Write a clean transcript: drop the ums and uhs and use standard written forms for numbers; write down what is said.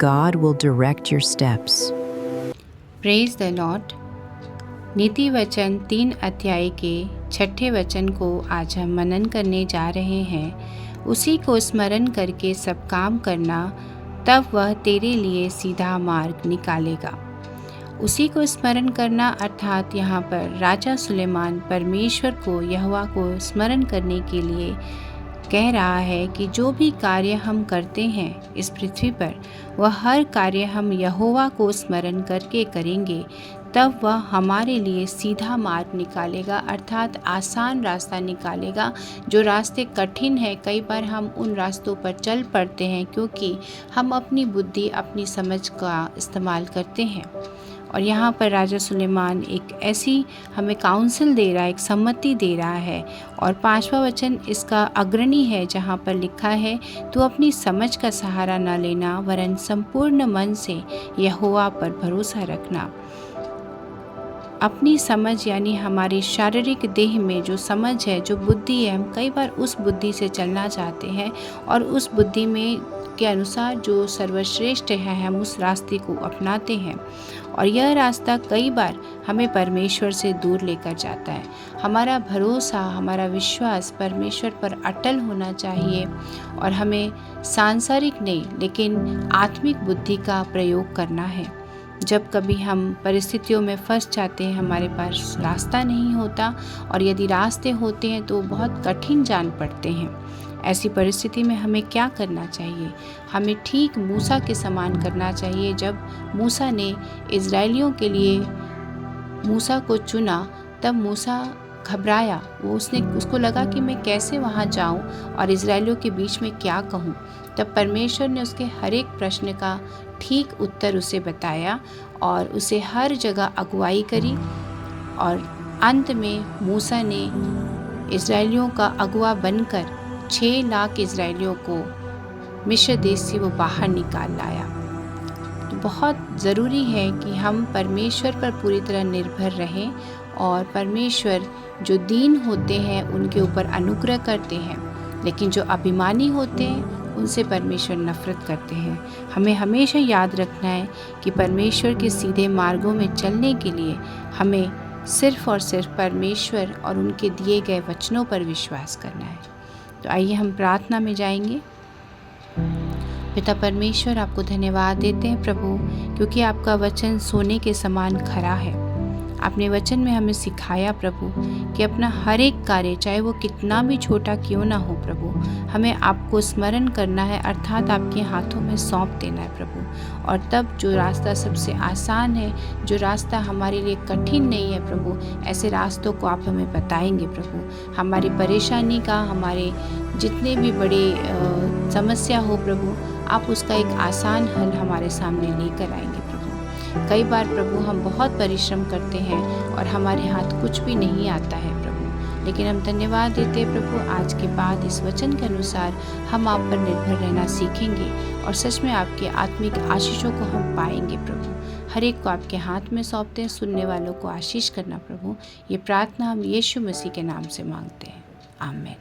God will direct your steps. Praise the Lord. नीति वचन 3 अध्याय के 6 वचन को आज हम मनन करने जा रहे हैं। उसी को स्मरण करके सब काम करना, तब वह तेरे लिए सीधा मार्ग निकालेगा। उसी को स्मरण करना अर्थात यहाँ पर राजा सुलेमान परमेश्वर को, यहोवा को स्मरण करने के लिए कह रहा है कि जो भी कार्य हम करते हैं इस पृथ्वी पर, वह हर कार्य हम यहोवा को स्मरण करके करेंगे, तब वह हमारे लिए सीधा मार्ग निकालेगा, अर्थात आसान रास्ता निकालेगा। जो रास्ते कठिन हैं, कई बार हम उन रास्तों पर चल पड़ते हैं क्योंकि हम अपनी बुद्धि, अपनी समझ का इस्तेमाल करते हैं। और यहाँ पर राजा सुलेमान एक ऐसी हमें काउंसिल दे रहा है, एक सम्मति दे रहा है। और 5वां वचन इसका अग्रणी है, जहाँ पर लिखा है, तू अपनी समझ का सहारा न लेना, वरन संपूर्ण मन से यहोवा पर भरोसा रखना। अपनी समझ यानी हमारी शारीरिक देह में जो समझ है, जो बुद्धि है, हम कई बार उस बुद्धि से चलना चाहते हैं और उस बुद्धि में के अनुसार जो सर्वश्रेष्ठ है, हम उस रास्ते को अपनाते हैं। और यह रास्ता कई बार हमें परमेश्वर से दूर लेकर जाता है। हमारा भरोसा, हमारा विश्वास परमेश्वर पर अटल होना चाहिए और हमें सांसारिक नहीं लेकिन आत्मिक बुद्धि का प्रयोग करना है। जब कभी हम परिस्थितियों में फंस जाते हैं, हमारे पास रास्ता नहीं होता और यदि रास्ते होते हैं तो बहुत कठिन जान पड़ते हैं। ऐसी परिस्थिति में हमें क्या करना चाहिए? हमें ठीक मूसा के समान करना चाहिए। जब मूसा ने इज़राइलियों के लिए मूसा को चुना, तब मूसा घबराया। उसको लगा कि मैं कैसे वहाँ जाऊँ और इज़राइलियों के बीच में क्या कहूँ। तब परमेश्वर ने उसके हर एक प्रश्न का ठीक उत्तर उसे बताया और उसे हर जगह अगुवाई करी। और अंत में मूसा ने इज़राइलियों का अगुवा बनकर 6 लाख इज़राइलियों को मिस्र देश से वो बाहर निकाल लाया। तो बहुत ज़रूरी है कि हम परमेश्वर पर पूरी तरह निर्भर रहें और परमेश्वर जो दीन होते हैं उनके ऊपर अनुग्रह करते हैं, लेकिन जो अभिमानी होते हैं उनसे परमेश्वर नफरत करते हैं। हमें हमेशा याद रखना है कि परमेश्वर के सीधे मार्गों में चलने के लिए हमें सिर्फ और सिर्फ परमेश्वर और उनके दिए गए वचनों पर विश्वास करना है। तो आइए हम प्रार्थना में जाएंगे। पिता परमेश्वर, आपको धन्यवाद देते हैं प्रभु, क्योंकि आपका वचन सोने के समान खरा है। आपने वचन में हमें सिखाया प्रभु कि अपना हर एक कार्य, चाहे वो कितना भी छोटा क्यों ना हो प्रभु, हमें आपको स्मरण करना है, अर्थात आपके हाथों में सौंप देना है प्रभु। और तब जो रास्ता सबसे आसान है, जो रास्ता हमारे लिए कठिन नहीं है प्रभु, ऐसे रास्तों को आप हमें बताएंगे प्रभु। हमारी परेशानी का, हमारे जितने भी बड़े समस्या हो प्रभु, आप उसका एक आसान हल हमारे सामने लेकर आएंगे प्रभु। कई बार प्रभु हम बहुत परिश्रम करते हैं और हमारे हाथ कुछ भी नहीं आता है प्रभु, लेकिन हम धन्यवाद देते हैं प्रभु, आज के बाद इस वचन के अनुसार हम आप पर निर्भर रहना सीखेंगे और सच में आपके आत्मिक आशीषों को हम पाएंगे प्रभु। हर एक को आपके हाथ में सौंपते हैं, सुनने वालों को आशीष करना प्रभु। ये प्रार्थना हम यीशु मसीह के नाम से मांगते हैं, आमीन।